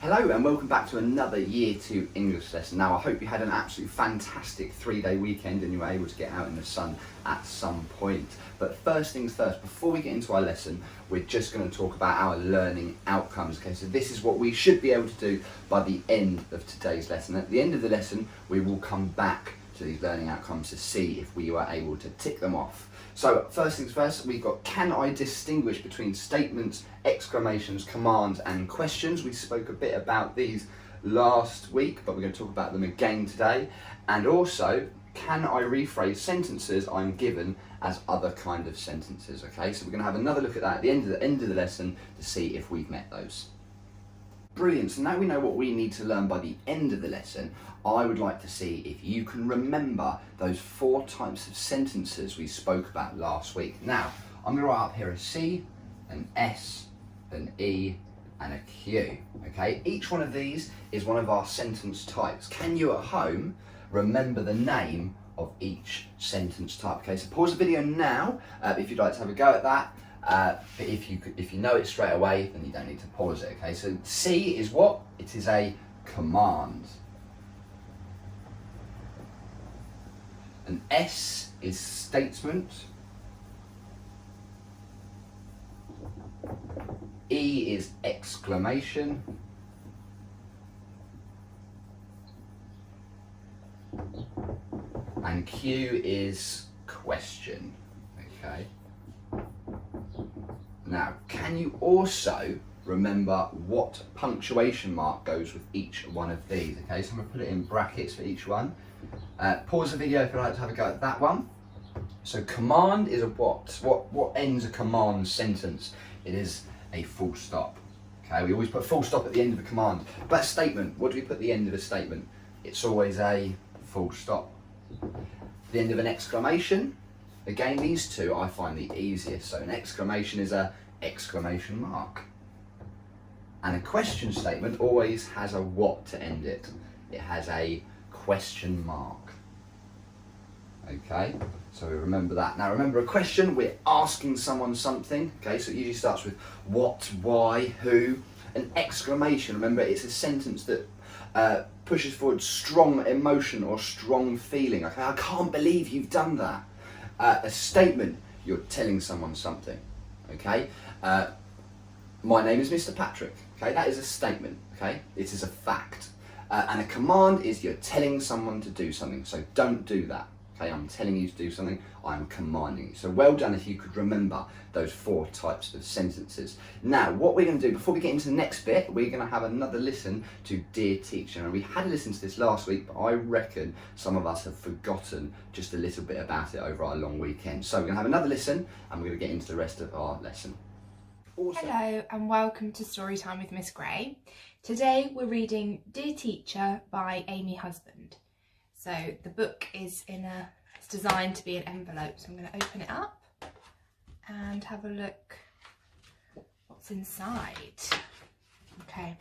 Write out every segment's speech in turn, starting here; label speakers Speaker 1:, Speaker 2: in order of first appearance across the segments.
Speaker 1: Hello and welcome back to another Year 2 English lesson. Now I hope you had an absolutely fantastic 3-day weekend and you were able to get out in the sun at some point. But first things first, before we get into our lesson, we're just going to talk about our learning outcomes. Okay, so this is what we should be able to do by the end of today's lesson. At the end of the lesson, we will come back to these learning outcomes to see if we were able to tick them off. So first things first, we've got can I distinguish between statements, exclamations, commands and questions. We spoke a bit about these last week, but we're going to talk about them again today. And also, can I rephrase sentences I'm given as other kind of sentences? Okay, so we're going to have another look at that at the end of the lesson to see if we've met those. Brilliant, so now we know what we need to learn by the end of the lesson. I would like to see if you can remember those 4 types of sentences we spoke about last week. Now, I'm going to write up here a C, an S, an E, and a Q. Okay, each one of these is one of our sentence types. Can you at home remember the name of each sentence type? Okay, so pause the video now if you'd like to have a go at that. But if you know it straight away, then you don't need to pause it. Okay, so C is what? It is a command. An S is statement. E is exclamation. And Q is question. Okay. Now, can you also remember what punctuation mark goes with each one of these? Okay, so I'm going to put it in brackets for each one. Pause the video if you'd like to have a go at that one. So command is a what? What ends a command sentence? It is a full stop. Okay, we always put full stop at the end of a command. But a statement, what do we put at the end of a statement? It's always a full stop. The end of an exclamation, again, these two I find the easiest. So an exclamation is a exclamation mark. And a question statement always has a what to end it. It has a question mark. Okay, so remember that. Now remember, a question, we're asking someone something. Okay, so it usually starts with what, why, who. An exclamation, remember, it's a sentence that pushes forward strong emotion or strong feeling. Okay, I can't believe you've done that. A statement, you're telling someone something. Okay, my name is Mr. Patrick. Okay, that is a statement. Okay, it is a fact. And a command is you're telling someone to do something. So don't do that. Okay, I'm telling you to do something, I'm commanding you. So well done if you could remember those 4 types of sentences. Now, what we're going to do, before we get into the next bit, we're going to have another listen to Dear Teacher. And we had a listen to this last week, but I reckon some of us have forgotten just a little bit about it over our long weekend. So we're going to have another listen and we're going to get into the rest of our lesson.
Speaker 2: Hello and welcome to Storytime with Miss Gray. Today we're reading Dear Teacher by Amy Husband. So the book is it's designed to be an envelope, so I'm going to open it up and have a look what's inside. Okay.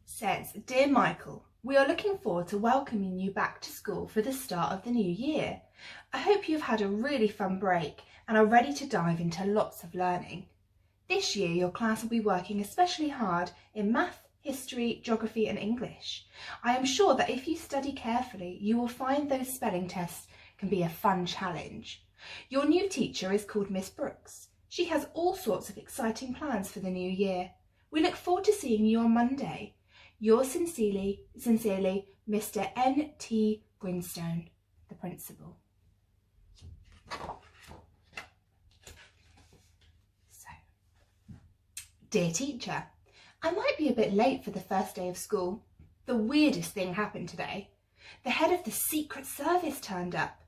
Speaker 2: Says, Dear Michael, we are looking forward to welcoming you back to school for the start of the new year. I hope you've had a really fun break and are ready to dive into lots of learning. This year your class will be working especially hard in math, history, geography and English. I am sure that if you study carefully, you will find those spelling tests can be a fun challenge. Your new teacher is called Miss Brooks. She has all sorts of exciting plans for the new year. We look forward to seeing you on Monday. Yours sincerely, Mr. N.T. Grinstone, the principal. So, Dear Teacher, I might be a bit late for the first day of school. The weirdest thing happened today. The head of the Secret Service turned up.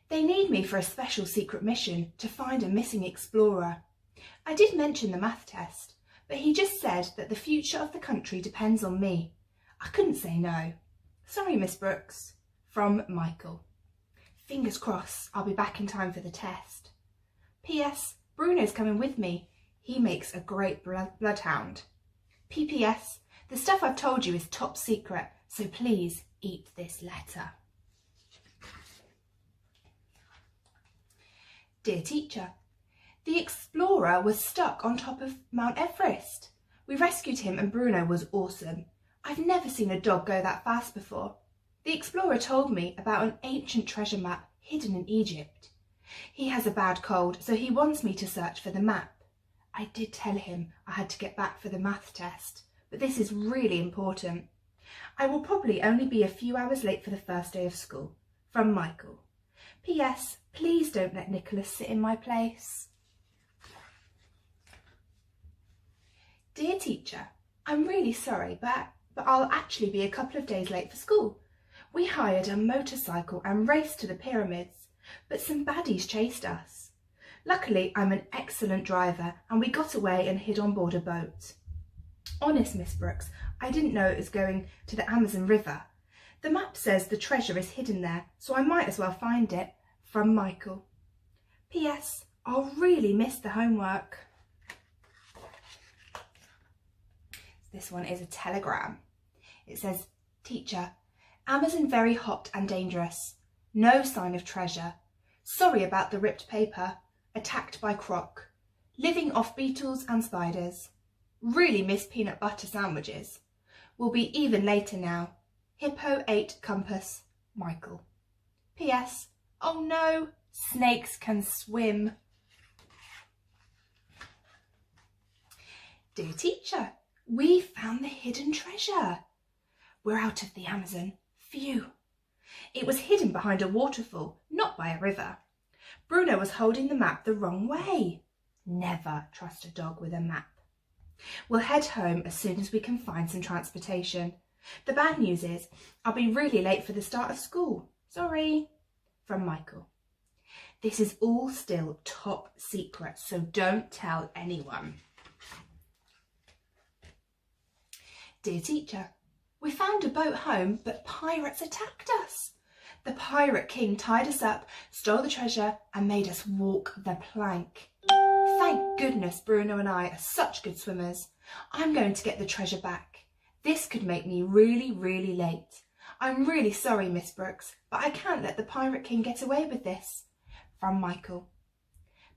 Speaker 2: They need me for a special secret mission to find a missing explorer. I did mention the math test, but he just said that the future of the country depends on me. I couldn't say no. Sorry, Miss Brooks. From Michael. Fingers crossed I'll be back in time for the test. P.S. Bruno's coming with me. He makes a great bloodhound. P.P.S. The stuff I've told you is top secret, so please eat this letter. Dear Teacher, the explorer was stuck on top of Mount Everest. We rescued him and Bruno was awesome. I've never seen a dog go that fast before. The explorer told me about an ancient treasure map hidden in Egypt. He has a bad cold, so he wants me to search for the map. I did tell him I had to get back for the math test, but this is really important. I will probably only be a few hours late for the first day of school. From Michael. P.S. Please don't let Nicholas sit in my place. Dear teacher, I'm really sorry, but I'll actually be a couple of days late for school. We hired a motorcycle and raced to the pyramids, but some baddies chased us. Luckily, I'm an excellent driver and we got away and hid on board a boat. Honest, Miss Brooks, I didn't know it was going to the Amazon River. The map says the treasure is hidden there, so I might as well find it. From Michael. P.S. I'll really miss the homework. This one is a telegram. It says, Teacher, Amazon very hot and dangerous. No sign of treasure. Sorry about the ripped paper. Attacked by croc. Living off beetles and spiders. Really miss peanut butter sandwiches. Will be even later now. Hippo 8 compass. Michael. P.S. Oh no, snakes can swim. Dear teacher, we found the hidden treasure. We're out of the Amazon. Phew. It was hidden behind a waterfall, not by a river. Bruno was holding the map the wrong way. Never trust a dog with a map. We'll head home as soon as we can find some transportation. The bad news is I'll be really late for the start of school. Sorry. From Michael. This is all still top secret, so don't tell anyone. Dear teacher, we found a boat home, but pirates attacked us. The pirate king tied us up, stole the treasure and made us walk the plank. Thank goodness Bruno and I are such good swimmers. I'm going to get the treasure back. This could make me really, really late. I'm really sorry, Miss Brooks, but I can't let the Pirate King get away with this. From Michael.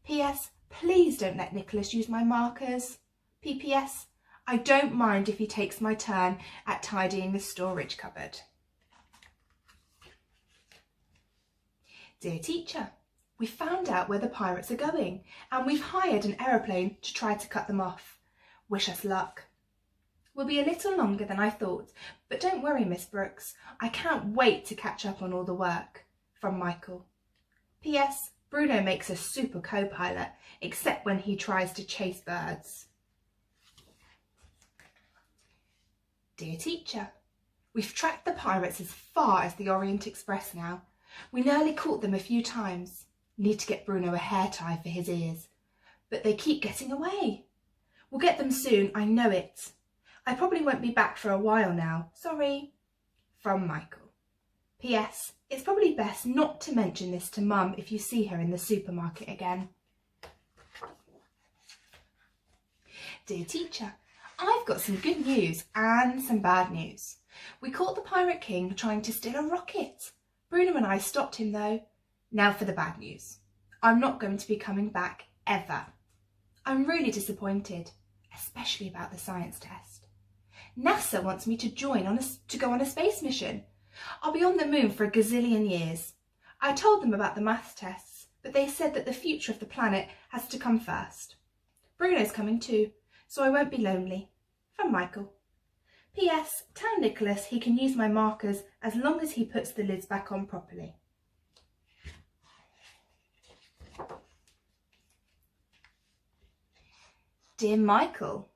Speaker 2: P.S. Please don't let Nicholas use my markers. P.P.S. I don't mind if he takes my turn at tidying the storage cupboard. Dear teacher, we found out where the pirates are going and we've hired an aeroplane to try to cut them off. Wish us luck. Will be a little longer than I thought, but don't worry, Miss Brooks. I can't wait to catch up on all the work. From Michael. P.S. Bruno makes a super co-pilot, except when he tries to chase birds. Dear teacher, we've tracked the pirates as far as the Orient Express now. We nearly caught them a few times. Need to get Bruno a hair tie for his ears. But they keep getting away. We'll get them soon, I know it. I probably won't be back for a while now. Sorry. From Michael. P.S. It's probably best not to mention this to Mum if you see her in the supermarket again. Dear teacher, I've got some good news and some bad news. We caught the Pirate King trying to steal a rocket. Bruno and I stopped him though. Now for the bad news. I'm not going to be coming back ever. I'm really disappointed, especially about the science test. NASA wants me to go on a space mission. I'll be on the moon for a gazillion years. I told them about the maths tests, but they said that the future of the planet has to come first. Bruno's coming too, so I won't be lonely. From Michael. P.S. Tell Nicholas he can use my markers as long as he puts the lids back on properly. Dear Michael,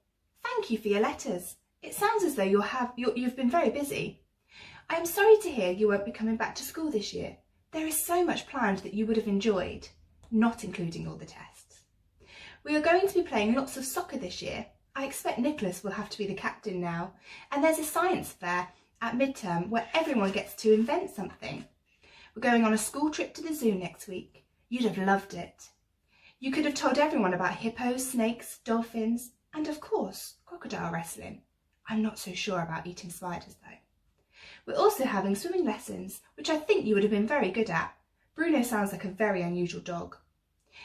Speaker 2: thank you for your letters. It sounds as though you've been very busy. I am sorry to hear you won't be coming back to school this year. There is so much planned that you would have enjoyed, not including all the tests. We are going to be playing lots of soccer this year. I expect Nicholas will have to be the captain now, and there's a science fair at midterm where everyone gets to invent something. We're going on a school trip to the zoo next week. You'd have loved it. You could have told everyone about hippos, snakes, dolphins, and of course, crocodile wrestling. I'm not so sure about eating spiders though. We're also having swimming lessons, which I think you would have been very good at. Bruno sounds like a very unusual dog.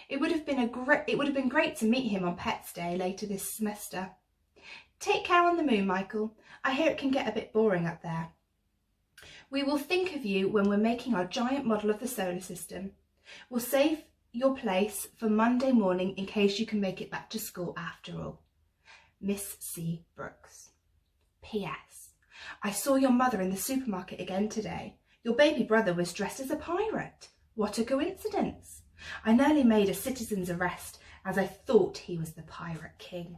Speaker 2: It would have been great to meet him on Pets Day later this semester. Take care on the moon, Michael. I hear it can get a bit boring up there. We will think of you when we're making our giant model of the solar system. We'll save your place for Monday morning in case you can make it back to school after all. Miss C. Brooks. P.S. I saw your mother in the supermarket again today. Your baby brother was dressed as a pirate. What a coincidence. I nearly made a citizen's arrest as I thought he was the Pirate King.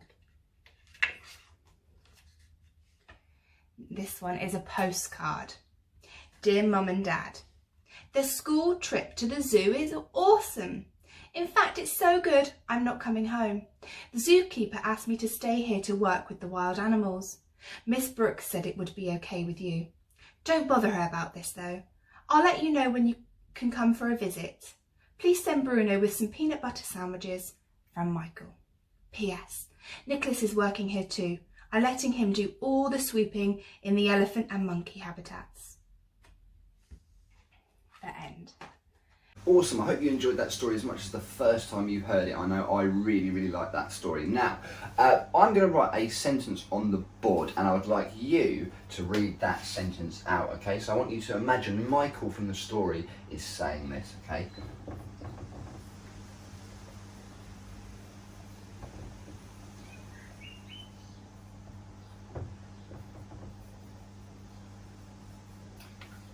Speaker 2: This one is a postcard. Dear Mum and Dad, the school trip to the zoo is awesome. In fact, it's so good, I'm not coming home. The zookeeper asked me to stay here to work with the wild animals. Miss Brooks said it would be okay with you. Don't bother her about this though. I'll let you know when you can come for a visit. Please send Bruno with some peanut butter sandwiches. From Michael. P.S. Nicholas is working here too. I'm letting him do all the sweeping in the elephant and monkey habitats. The end.
Speaker 1: Awesome, I hope you enjoyed that story as much as the first time you heard it. I know I really like that story. Now, I'm going to write a sentence on the board and I would like you to read that sentence out, okay? So I want you to imagine Michael from the story is saying this, okay?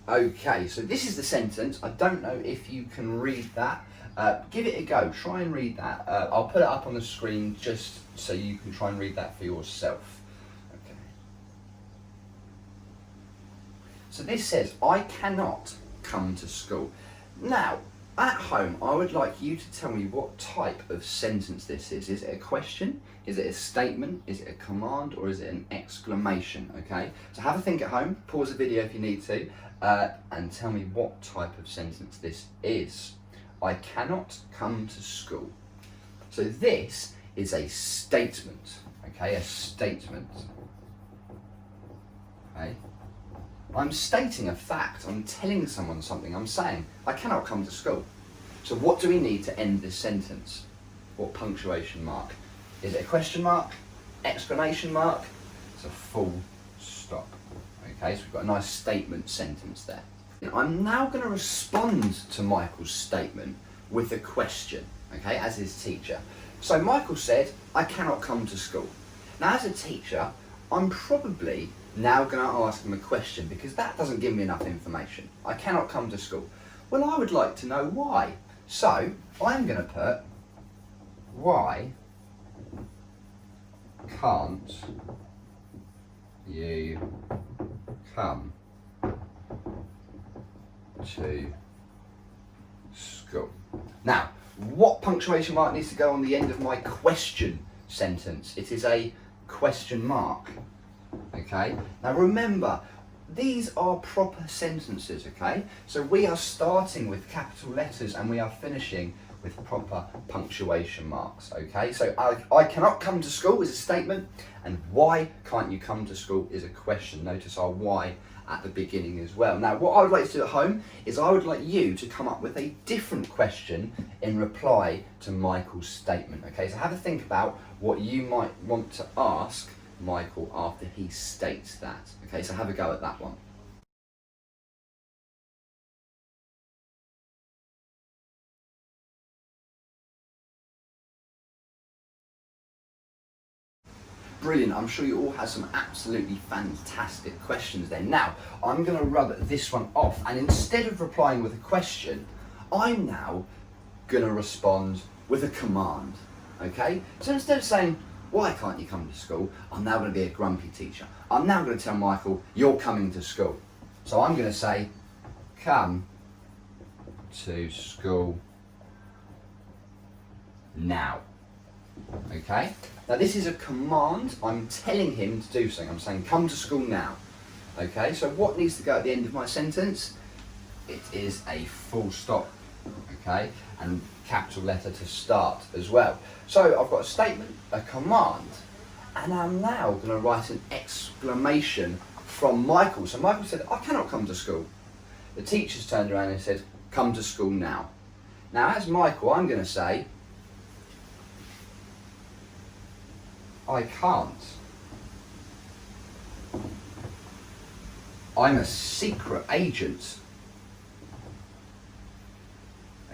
Speaker 1: Okay, so this is the sentence. I don't know if you can read that. Give it a go. Try and read that. I'll put it up on the screen just so you can try and read that for yourself. Okay. So this says, I cannot come to school. Now, at home, I would like you to tell me what type of sentence this is. Is it a question? Is it a statement? Is it a command? Or is it an exclamation? Okay, so have a think at home. Pause the video if you need to. And tell me what type of sentence this is. I cannot come to school. So this is a statement, okay, a statement. Okay, I'm stating a fact, I'm telling someone something, I'm saying, I cannot come to school. So what do we need to end this sentence? What punctuation mark? Is it a question mark, exclamation mark? It's a full stop. Okay, so we've got a nice statement sentence there. I'm now going to respond to Michael's statement with a question, okay, as his teacher. So Michael said, I cannot come to school. Now as a teacher, I'm probably now going to ask him a question because that doesn't give me enough information. I cannot come to school. Well, I would like to know why. So I'm going to put, why can't you come to school? Now, what punctuation mark needs to go on the end of my question sentence? It is a question mark. Okay, now remember, these are proper sentences, okay? So we are starting with capital letters and we are finishing with proper punctuation marks, okay? So I cannot come to school is a statement, and why can't you come to school is a question. Notice our why at the beginning as well. Now, what I would like to do at home is I would like you to come up with a different question in reply to Michael's statement, okay? So have a think about what you might want to ask Michael after he states that, okay? So have a go at that one. Brilliant, I'm sure you all have some absolutely fantastic questions then. Now, I'm going to rub this one off, and instead of replying with a question, I'm now going to respond with a command, okay? So instead of saying, why can't you come to school? I'm now going to be a grumpy teacher. I'm now going to tell Michael, you're coming to school. So I'm going to say, come to school now. Okay, now this is a command. I'm telling him to do something. I'm saying come to school now. Okay, so what needs to go at the end of my sentence? It is a full stop, okay, and capital letter to start as well. So I've got a statement, a command, and I'm now going to write an exclamation from Michael. So Michael said, I cannot come to school. The teachers turned around and said, come to school now. Now as Michael, I'm going to say, I can't I'm a secret agent.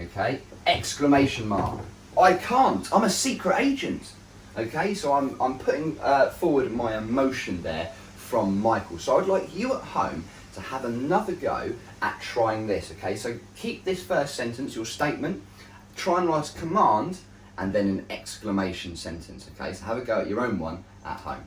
Speaker 1: Okay, exclamation mark. I can't, I'm a secret agent. Okay, so I'm putting forward my emotion there from Michael. So I'd like you at home to have another go at trying this, okay? So keep this first sentence, your statement, try and write a command, and then an exclamation sentence, okay? So have a go at your own one at home.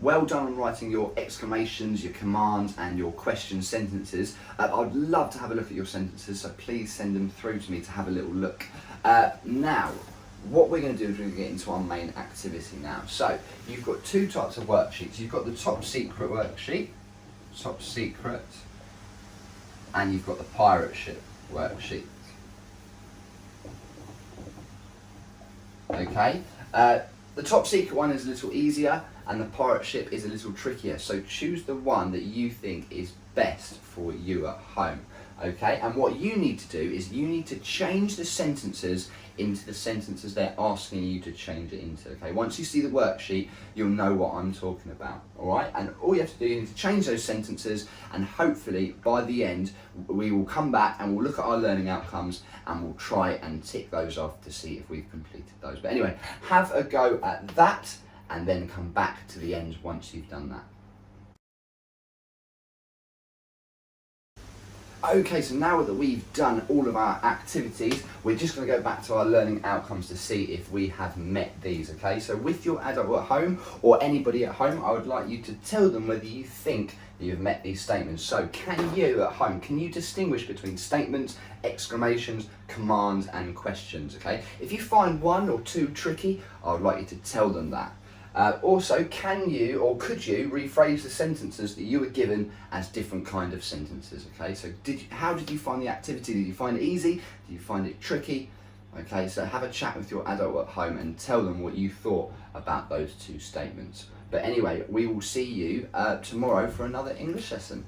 Speaker 1: Well done on writing your exclamations, your commands and your question sentences. I'd love to have a look at your sentences, so please send them through to me to have a little look. Now, what we're going to do is we're going to get into our main activity now. So, you've got two types of worksheets. You've got the top secret worksheet, top secret, and you've got the pirate ship worksheet. Okay, the top secret one is a little easier and the pirate ship is a little trickier, so choose the one that you think is best for you at home. Okay, and what you need to do is you need to change the sentences into the sentences they're asking you to change it into. Okay, once you see the worksheet, you'll know what I'm talking about. All right, and all you have to do is to change those sentences, and hopefully by the end we will come back and we'll look at our learning outcomes and we'll try and tick those off to see if we've completed those. But anyway, have a go at that and then come back to the end once you've done that. Okay, so now that we've done all of our activities, we're just going to go back to our learning outcomes to see if we have met these, okay? So with your adult at home, or anybody at home, I would like you to tell them whether you think that you've met these statements. So can you at home, can you distinguish between statements, exclamations, commands and questions, okay? If you find one or two tricky, I would like you to tell them that. Also, can you or could you rephrase the sentences that you were given as different kind of sentences? Okay, so how did you find the activity? Did you find it easy? Did you find it tricky? Okay, so have a chat with your adult at home and tell them what you thought about those two statements. But anyway, we will see you tomorrow for another English lesson.